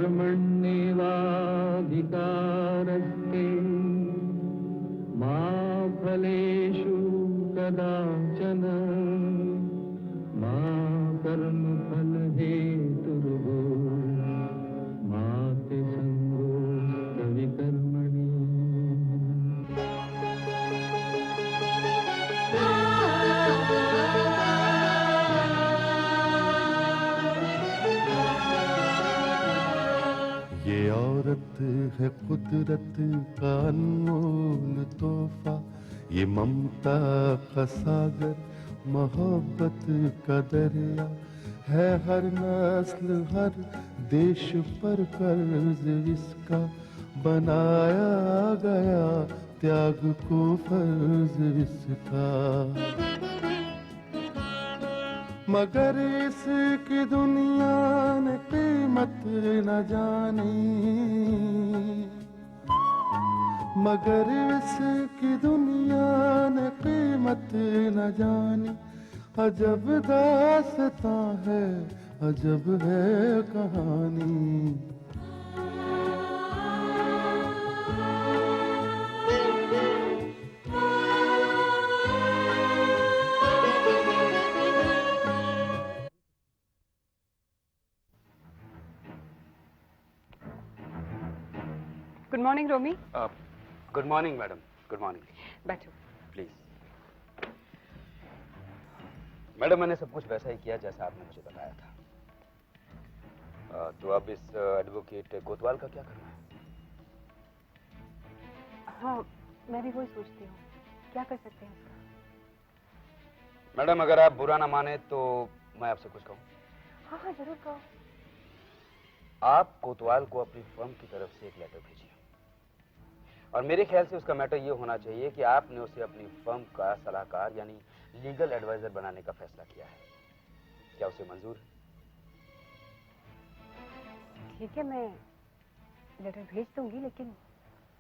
कर्मण्येवाधिकारस्ते मा फलेषु कदाचन मा कर्मफलहेतुर्भूः मा ते संगोऽस्त्वविकर्मणि। ये औरत है कुदरत का अनमोल तोहफा, ये ममता का सागर, मोहब्बत का दरिया है। हर नस्ल हर देश पर कर्ज इसका बनाया गया, त्याग को फर्ज इसका। मगर इसकी दुनिया ने कीमत न जानी, मगर इसकी दुनिया ने कीमत न जानी। अजब दास्तां है, अजब है कहानी। Good morning Romi. Good morning madam, good morning. बैठो। प्लीज। मैडम मैंने सब कुछ वैसा ही किया जैसा आपने मुझे बताया था। तो अब इस एडवोकेट कोतवाल का क्या करना है? हाँ, मैं भी वही सोचती हूँ, क्या कर सकते हैं उसका। मैडम अगर आप बुरा ना माने तो मैं आपसे कुछ कहूँ। हाँ हाँ जरूर कहो। आप कोतवाल को अपनी फर्म की तरफ से एक लेटर भेजिए, और मेरे ख्याल से उसका मैटर ये होना चाहिए कि आपने उसे अपनी फर्म का सलाहकार यानी लीगल एडवाइजर बनाने का फैसला किया है। क्या उसे मंजूर है? ठीक है, मैं लेटर भेज दूंगी, लेकिन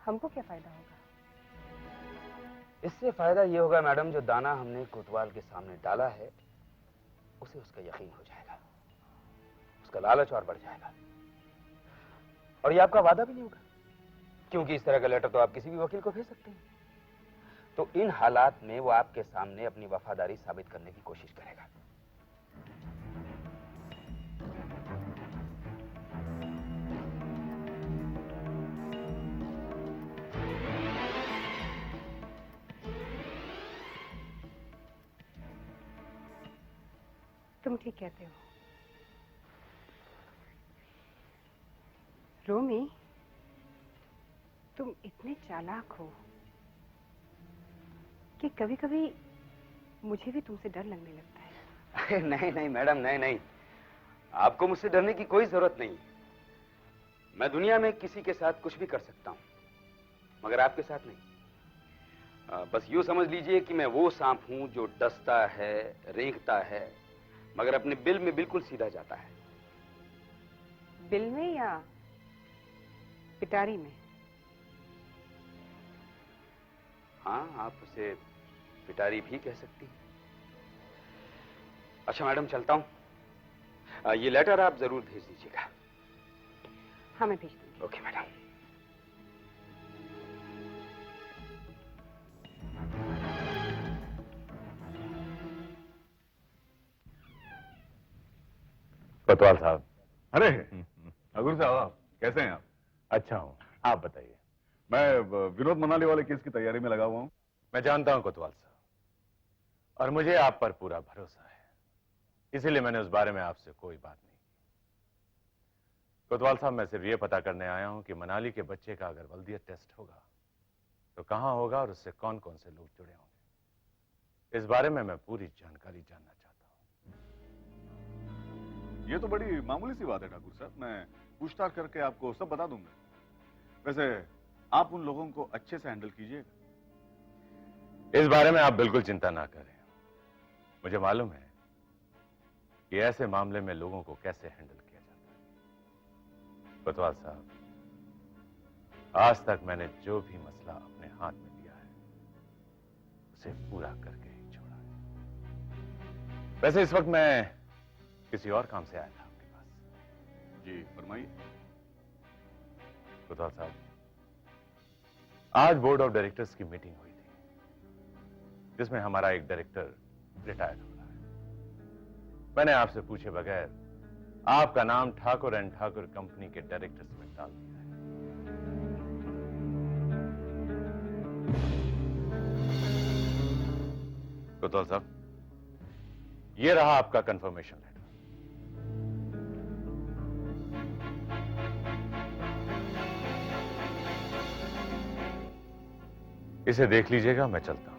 हमको क्या फायदा होगा? इससे फायदा ये होगा मैडम, जो दाना हमने कोतवाल के सामने डाला है उसे उसका यकीन हो जाएगा, उसका लालच और बढ़ जाएगा, और ये आपका वादा भी नहीं होगा, क्योंकि इस तरह का लेटर तो आप किसी भी वकील को भेज सकते हैं। तो इन हालात में वो आपके सामने अपनी वफादारी साबित करने की कोशिश करेगा। तुम ठीक कहते हो रोमी, तुम इतने चालाक हो कि कभी कभी मुझे भी तुमसे डर लगने लगता है। अरे नहीं नहीं मैडम, नहीं नहीं, आपको मुझसे डरने की कोई जरूरत नहीं। मैं दुनिया में किसी के साथ कुछ भी कर सकता हूं, मगर आपके साथ नहीं। बस यूं समझ लीजिए कि मैं वो सांप हूं जो डसता है, रेंगता है, मगर अपने बिल में बिल्कुल सीधा जाता है। बिल में या पिटारी में? हाँ, आप उसे पिटारी भी कह सकती हैं। अच्छा मैडम, चलता हूं। ये लेटर आप जरूर भेज दीजिएगा। हाँ, मैं भेज दूंगी। Okay madam. कोतवाल साहब। अरे अगुर साहब, आप कैसे हैं? आप? अच्छा हूं, आप बताइए। मैं विनोद मनाली वाले केस की तैयारी में लगा हुआ हूं। मैं जानता हूं कोतवाल साहब, और मुझे आप पर पूरा भरोसा है, इसीलिए मैंने उस बारे में आपसे कोई बात नहीं की। कोतवाल साहब, मैं सिर्फ ये पता करने आया हूं कि मनाली के बच्चे का अगर बल्दियत टेस्ट होगा तो कहां होगा और उससे कौन कौन से लोग जुड़े होंगे, इस बारे में मैं पूरी जानकारी जानना चाहता हूं। ये तो बड़ी मामूली सी बात है ठाकुर साहब, मैं पूछताछ करके आपको सब बता दूंगा। वैसे आप उन लोगों को अच्छे से हैंडल कीजिएगा। इस बारे में आप बिल्कुल चिंता ना करें, मुझे मालूम है कि ऐसे मामले में लोगों को कैसे हैंडल किया जाता है। कोतवाल साहब, आज तक मैंने जो भी मसला अपने हाथ में लिया है उसे पूरा करके ही छोड़ा है। वैसे इस वक्त मैं किसी और काम से आया था आपके पास। जी फरमाइए। कोतवाल साहब, आज बोर्ड ऑफ डायरेक्टर्स की मीटिंग हुई थी, जिसमें हमारा एक डायरेक्टर रिटायर हो रहा है। मैंने आपसे पूछे बगैर आपका नाम ठाकुर एंड ठाकुर कंपनी के डायरेक्टर्स में डाल दिया है। कोतवाल साहब, ये रहा आपका कंफर्मेशन लेटर। इसे देख लीजिएगा, मैं चलता हूं।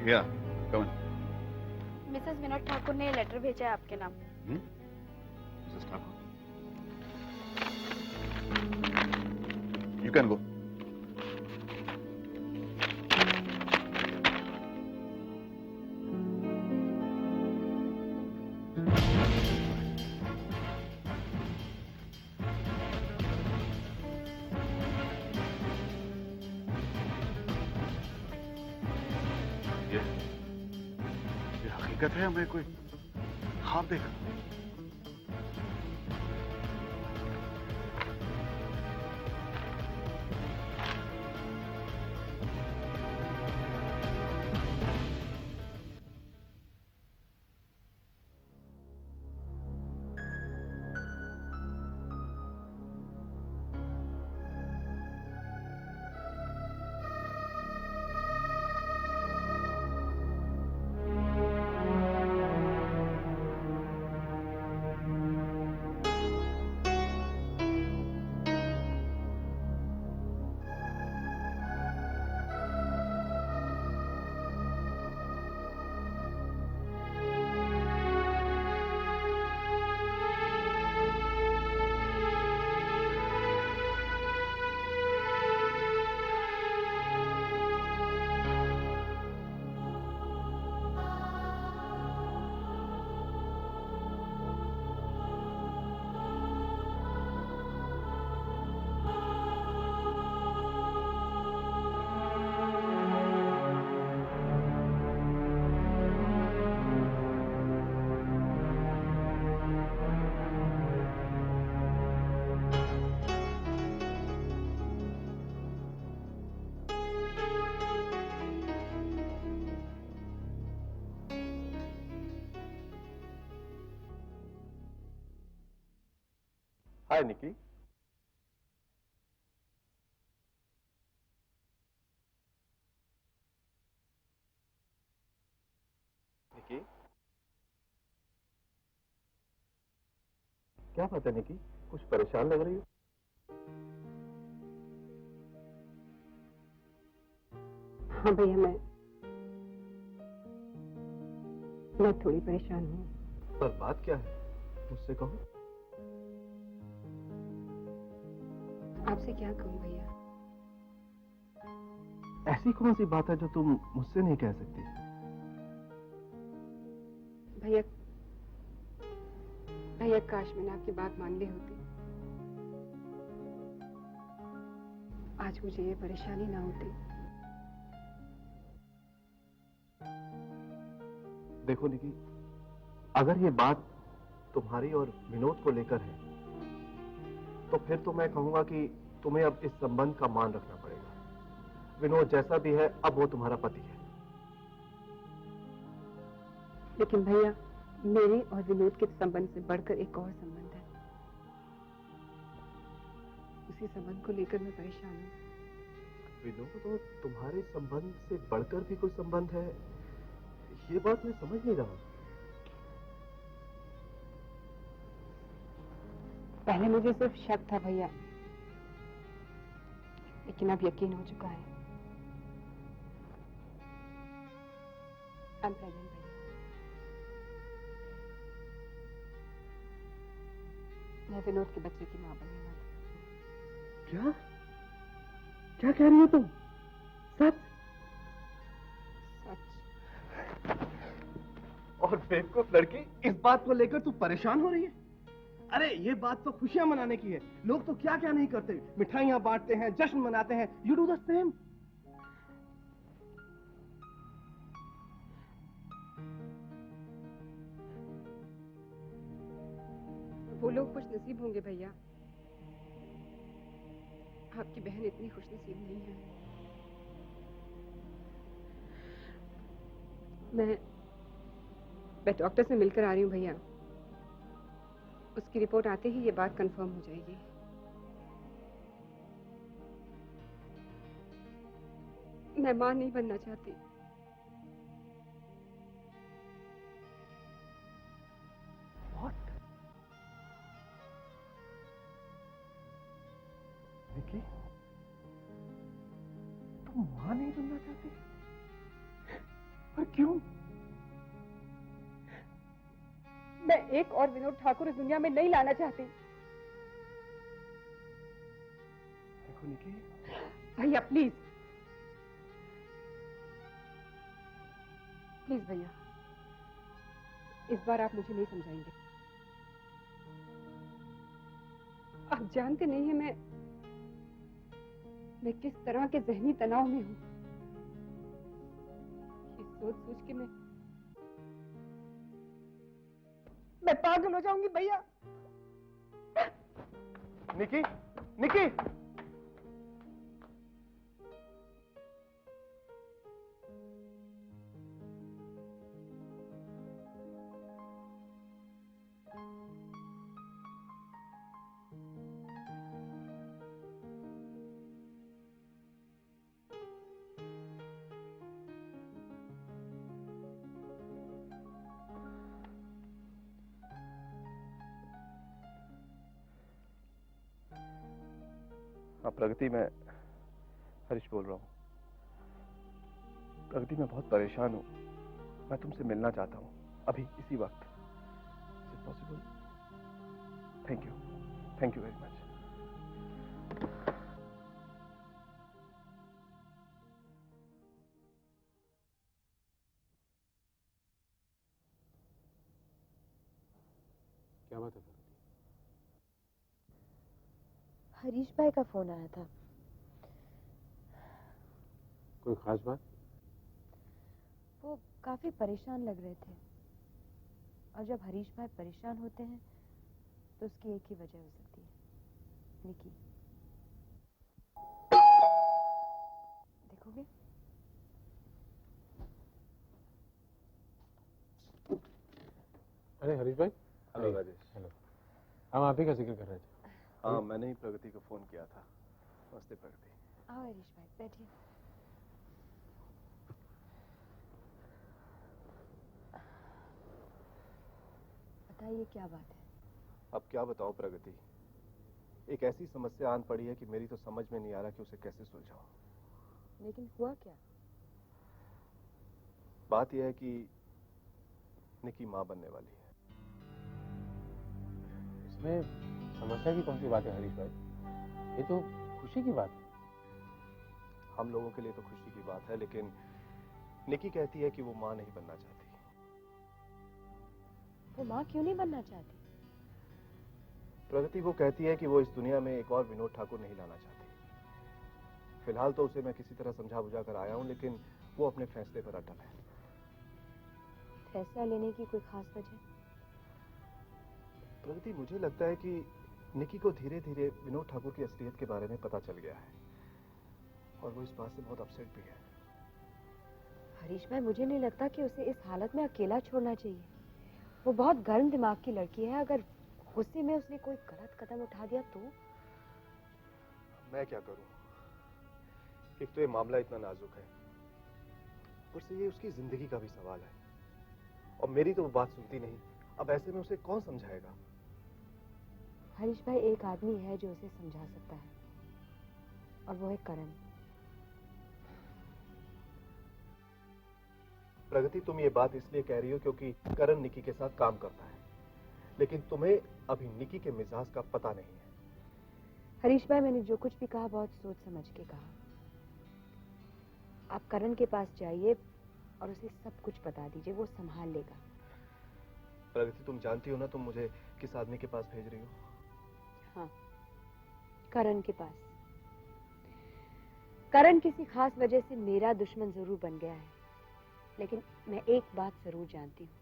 या कम मिसेस विनोद ठाकुर ने लेटर भेजा है आपके नाम। Mrs Thakur, you can go. ये हकीकत है, हमें कोई ख्वाब देखा? हाय निकी। निकी, क्या बात है निकी, कुछ परेशान लग रही हो? हाँ भैया, मैं थोड़ी परेशान हूँ। पर बात क्या है, मुझसे कहो। आपसे क्या कहूँ भैया? ऐसी कौन सी बात है जो तुम मुझसे नहीं कह सकती? भैया भैया, काश मैंने आपकी बात मान ली होती। आज मुझे ये परेशानी ना होती। देखो निकी, अगर ये बात तुम्हारी और विनोद को लेकर है, तो फिर तो मैं कहूंगा कि तुम्हें अब इस संबंध का मान रखना पड़ेगा। विनोद जैसा भी है, अब वो तुम्हारा पति है। लेकिन भैया, मेरे और विनोद के संबंध से बढ़कर एक और संबंध है। उसी संबंध को लेकर मैं परेशान हूँ। विनोद और तुम्हारे संबंध से बढ़कर भी कोई संबंध है, ये बात मैं समझ नहीं रहा। पहले मुझे सिर्फ शक था भैया, लेकिन अब यकीन हो चुका है। I'm pregnant भैया। मैं विनोद के बच्चे की मां बनने वाली हूँ। क्या क्या कह रही हो तुम? सच? सच। और बेवकूफ लड़की, इस बात को लेकर तू परेशान हो रही है? अरे ये बात तो खुशियां मनाने की है। लोग तो क्या क्या नहीं करते, मिठाइयां बांटते हैं, जश्न मनाते हैं। You do the same. वो लोग खुश नसीब होंगे भैया, आपकी बहन इतनी खुश नसीब नहीं है। मैं डॉक्टर से मिलकर आ रही हूँ भैया। उसकी रिपोर्ट आते ही ये बात कंफर्म हो जाएगी। मैं मां नहीं बनना चाहती। What? निकी, तुम मां नहीं बनना चाहती? और क्यों? मैं एक और विनोद ठाकुर इस दुनिया में नहीं लाना चाहती। देखो निकी, भैया प्लीज, प्लीज भैया, इस बार आप मुझे नहीं समझाएंगे। आप जानते नहीं हैं मैं किस तरह के जहनी तनाव में हूं। ये सोच सोच के मैं पागल हो जाऊंगी भैया। निकी, निकी! हाँ प्रगति, मैं हरीश बोल रहा हूँ। प्रगति, मैं बहुत परेशान हूँ। मैं तुमसे मिलना चाहता हूँ अभी इसी वक्त। Is it possible? Thank you very much. क्या बात है प्रगति? हरीश भाई का फोन आया था। कोई खास बात? वो काफी परेशान लग रहे थे, और जब हरीश भाई परेशान होते हैं तो उसकी एक ही वजह हो सकती है, निकी। देखोगे? अरे हरीश भाई। हेलो राजेश। हेलो। हम आप ही का जिक्र कर रहे थे। हाँ, मैंने ही प्रगति को फोन किया था। नमस्ते प्रगति। आओ हरीश भाई, बैठिए। बताइए क्या बात है? अब क्या बताओ प्रगति, एक ऐसी समस्या आन पड़ी है कि मेरी तो समझ में नहीं आ रहा कि उसे कैसे सुलझाऊं। लेकिन हुआ क्या? बात यह है कि निकी मां बनने वाली है। इसमें समस्या की कौन सी बात है हरीश भाई? ये तो खुशी की बात है। हम लोगों के लिए तो खुशी की बात है, लेकिन निकी कहती है कि वो मां नहीं बनना चाहती। वो मां क्यों नहीं बनना चाहती? प्रगति, वो कहती है कि वो इस दुनिया में एक और विनोद ठाकुर नहीं लाना चाहती। फिलहाल तो उसे मैं किसी तरह समझा बुझा कर आया हूं, लेकिन वो अपने फैसले पर अटल है। फैसला लेने की कोई खास वजह? प्रगति, मुझे लगता है कि निकी को धीरे धीरे विनोद ठाकुर की असलियत के बारे में पता चल गया है, और वो इस बात से बहुत अपसेट भी है। हरीश भाई, मुझे नहीं लगता कि उसे इस हालत में अकेला छोड़ना चाहिए। वो बहुत गर्म दिमाग की लड़की है। अगर गुस्से में उसने कोई गलत कदम उठा दिया तो? मैं क्या करूं? एक तो ये मामला इतना नाजुक है, ऊपर से ये उसकी जिंदगी का भी सवाल है। और मेरी तो वो बात सुनती नहीं। अब ऐसे में उसे कौन समझाएगा? हरीश भाई, एक आदमी है जो उसे समझा सकता है, और वो है करण। प्रगति, तुम ये बात इसलिए कह रही हो क्योंकि करण निकी के साथ काम करता है, लेकिन तुम्हें अभी निकी के मिजाज का पता नहीं है। हरीश भाई, मैंने जो कुछ भी कहा बहुत सोच समझ के कहा। आप करण के पास जाइए और उसे सब कुछ बता दीजिए, वो संभाल लेगा। प्रगति, तुम जानती हो ना तुम मुझे किस आदमी के पास भेज रही हो? हाँ, करण के पास। करण किसी खास वजह से मेरा दुश्मन जरूर बन गया है, लेकिन मैं एक बात जरूर जानती हूँ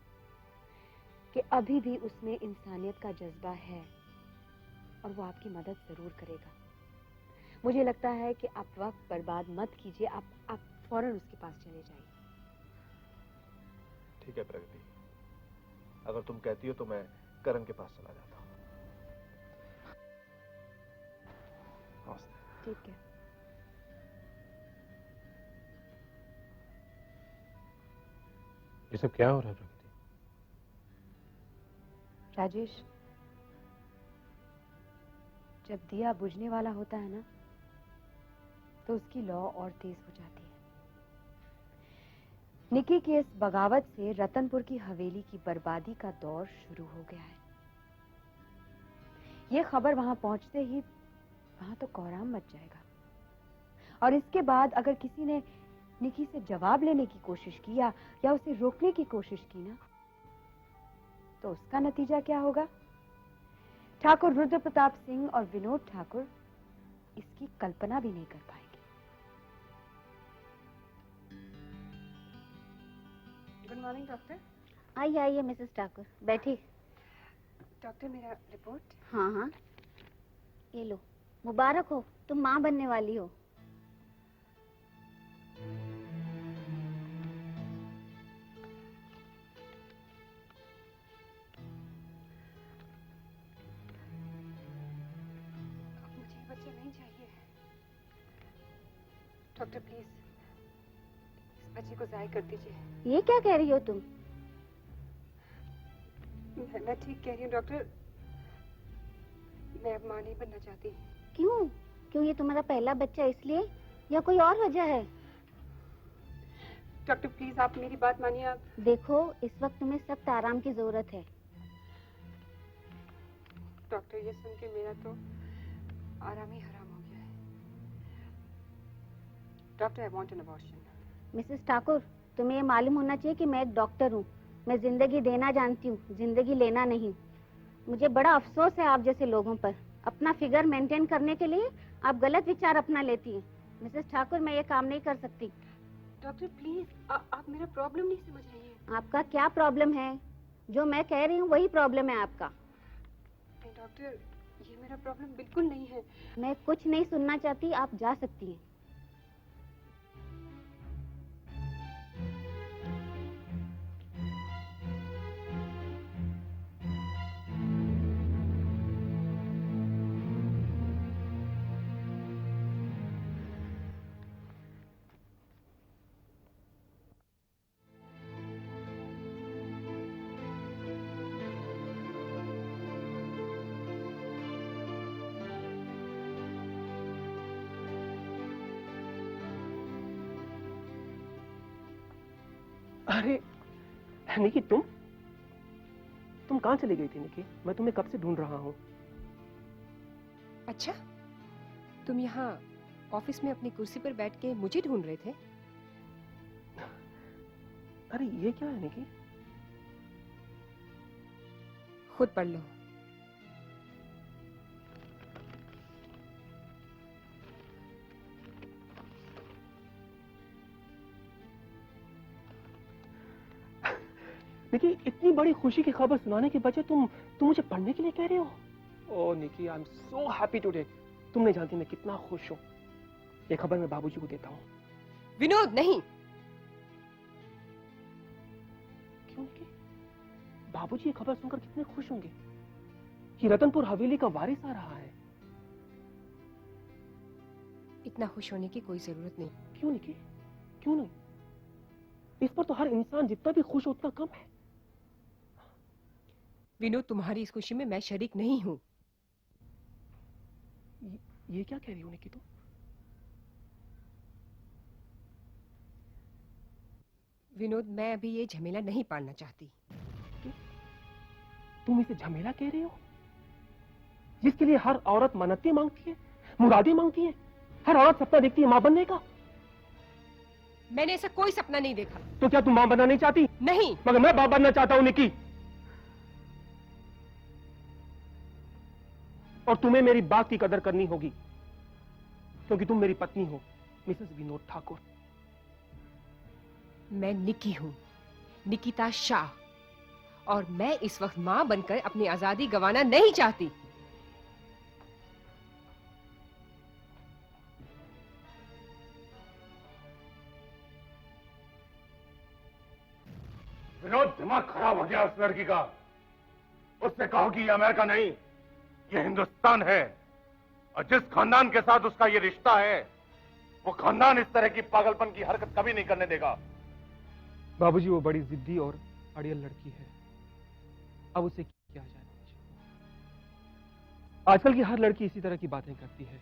कि अभी भी उसमें इंसानियत का जज्बा है और वो आपकी मदद जरूर करेगा। मुझे लगता है कि आप वक्त बर्बाद मत कीजिए, आप फौरन उसके पास चले जाइए। ठीक है प्रगति, अगर तुम कहती हो तो मैं करण के पास चला जाता हूँ। ठीक है। ये सब क्या हो रहा है प्रगति? राजेश, जब दिया बुझने वाला होता है ना, तो उसकी लौ और तेज हो जाती है। निकी की इस बगावत से रतनपुर की हवेली की बर्बादी का दौर शुरू हो गया है। ये खबर वहां पहुंचते ही वहां तो कोहराम मच जाएगा, और इसके बाद अगर किसी ने निकी से जवाब लेने की कोशिश की या उसे रोकने की कोशिश की ना, तो उसका नतीजा क्या होगा? ठाकुर रुद्र प्रताप सिंह और विनोद ठाकुर इसकी कल्पना भी नहीं कर पाएंगे। Good morning doctor. आइए आइए मिसेस ठाकुर, बैठी। डॉक्टर, मेरा रिपोर्ट। हाँ हाँ, ये लो। मुबारक हो, तुम माँ बनने वाली हो। अब मुझे ये बच्चा नहीं चाहिए। डॉक्टर प्लीज इस बच्चे को जाया कर दीजिए। ये क्या कह रही हो तुम? मैं ठीक कह रही हूँ डॉक्टर। मैं अब माँ नहीं बनना चाहती। क्यों? क्यों, ये तुम्हारा पहला बच्चा इसलिए या कोई और वजह है? डॉक्टर प्लीज आप मेरी बात मानिए। आप देखो, इस वक्त तुम्हें सख्त आराम की जरूरत है। डॉक्टर, ये सुन के मेरा तो आराम ही हराम हो गया है। Doctor, I want an abortion. Mrs Thakur, तुम्हें ये मालूम होना चाहिए कि मैं एक डॉक्टर हूँ। मैं जिंदगी देना जानती हूँ, जिंदगी लेना नहीं। मुझे बड़ा अफसोस है आप जैसे लोगों पर। अपना फिगर मेंटेन करने के लिए आप गलत विचार अपना लेती हैं। मिसेस ठाकुर, मैं ये काम नहीं कर सकती। डॉक्टर प्लीज आप मेरा प्रॉब्लम नहीं समझ रही हैं। आपका क्या प्रॉब्लम है? जो मैं कह रही हूँ वही प्रॉब्लम है आपका। नहीं डॉक्टर, ये मेरा प्रॉब्लम बिल्कुल नहीं है। मैं कुछ नहीं सुनना चाहती, आप जा सकती हैं। अरे निकी, तुम कहाँ चली गई थी निकी? मैं तुम्हें कब से ढूंढ रहा हूँ। अच्छा, तुम यहाँ ऑफिस में अपनी कुर्सी पर बैठ के मुझे ढूंढ रहे थे? अरे ये क्या है निकी? खुद पढ़ लो। निकी, इतनी बड़ी खुशी की खबर सुनाने के बजाय तुम मुझे पढ़ने के लिए कह रहे हो? Oh Nikki, I am so happy today. तुम नहीं जानती मैं कितना खुश हूँ। ये खबर मैं बाबूजी को देता हूँ। विनोद, नहीं। क्यों निकी? बाबूजी ये खबर सुनकर कितने खुश होंगे कि रतनपुर हवेली का वारिस आ रहा है। इतना खुश होने की कोई जरूरत नहीं। क्यों निकी? क्यों नहीं? इस पर तो हर इंसान जितना भी खुश हो उतना कम है। विनोद, तुम्हारी इस खुशी में मैं शरीक नहीं हूँ। ये क्या कह रही हो निकी तुम? विनोद, मैं अभी ये झमेला नहीं पालना चाहती। तुम इसे झमेला कह रही हो? जिसके लिए हर औरत मन्नतें मांगती है, मुरादें मांगती है, हर औरत सपना देखती है मां बनने का। मैंने ऐसा कोई सपना नहीं देखा। तो क्या तुम मां बनना नहीं चाहती? नहीं। मगर मैं बाप बनना चाहता हूं निकी। और तुम्हें मेरी बात की कदर करनी होगी, क्योंकि तुम मेरी पत्नी हो, मिसेस विनोद ठाकुर। मैं निकी हूँ, निकिता शाह, और मैं इस वक्त मां बनकर अपनी आजादी गंवाना नहीं चाहती। विनोद, दिमाग खराब हो गया उस लड़की का। उससे कहो कि ये अमेरिका नहीं, ये हिंदुस्तान है, और जिस खानदान के साथ उसका ये रिश्ता है, वो खानदान इस तरह की पागलपन की हरकत कभी नहीं करने देगा। बाबूजी, वो बड़ी जिद्दी और अड़ियल लड़की है, अब उसे क्या जाए। आजकल की हर लड़की इसी तरह की बातें करती है।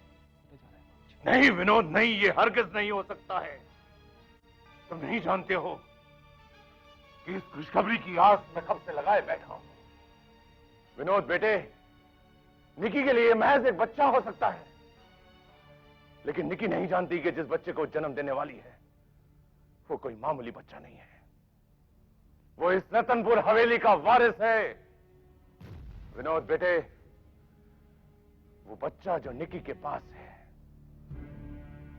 नहीं विनोद, नहीं, ये हरगिज नहीं हो सकता है। तुम नहीं जानते हो कि इस खुशखबरी की आस में कब से लगाए बैठा हूं। विनोद बेटे, निकी के लिए महज एक बच्चा हो सकता है, लेकिन निकी नहीं जानती कि जिस बच्चे को जन्म देने वाली है वो कोई मामूली बच्चा नहीं है। वो इस रतनपुर हवेली का वारिस है। विनोद बेटे, वो बच्चा जो निकी के पास है,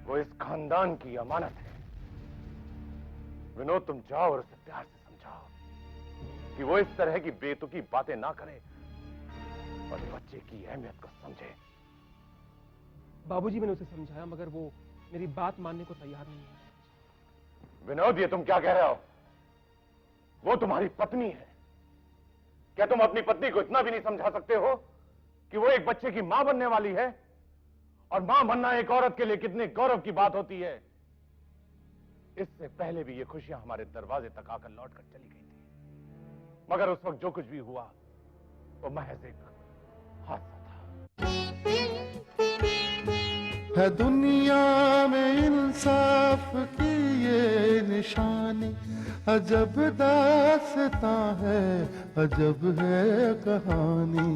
वो इस खानदान की अमानत है। विनोद, तुम जाओ और उसे प्यार से समझाओ कि वो इस तरह की बेतुकी बातें ना करे और बच्चे की अहमियत को समझे। बाबूजी, मैंने उसे समझाया, मगर वो मेरी बात मानने को तैयार नहीं है। विनोद, ये तुम क्या कह रहे हो? वो तुम्हारी पत्नी है। क्या तुम अपनी पत्नी को इतना भी नहीं समझा सकते हो कि वो एक बच्चे की मां बनने वाली है, और मां बनना एक औरत के लिए कितने गौरव की बात होती है। इससे पहले भी ये खुशियां हमारे दरवाजे तक आकर लौट कर चली गई थी, मगर उस वक्त जो कुछ भी हुआ वो महज एक हादसा था। है दुनिया में इंसाफ की ये निशानी, अजब दास्तां है, अजब है कहानी।